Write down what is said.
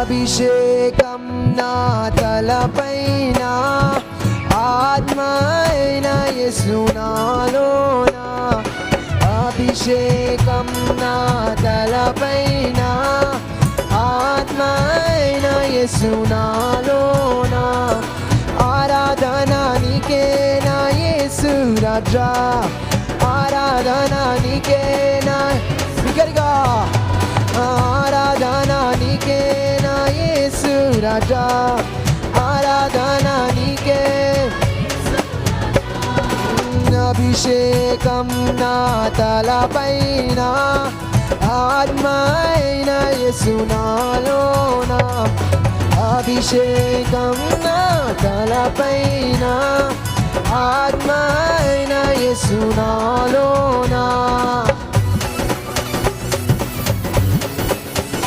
అభిషేకం నా తలపైన ఆత్మ అయిన యేసు నాలోన అభిషేకం నా తలపైన ఆత్మ అయిన యేసు నాలోన ఆరాధన నీకే నా యేసు రాజా ఆరాధన నీకే నా బిగ్గరగా ఆరాధన నీకే నా యేసు రాజా ఆరాధన నీకే అభిషేకం నా తలపైన ఆత్మ అయిన యేసు నాలోన అభిషేకం నా తలపైన ఆత్మ అయిన యేసు నాలోన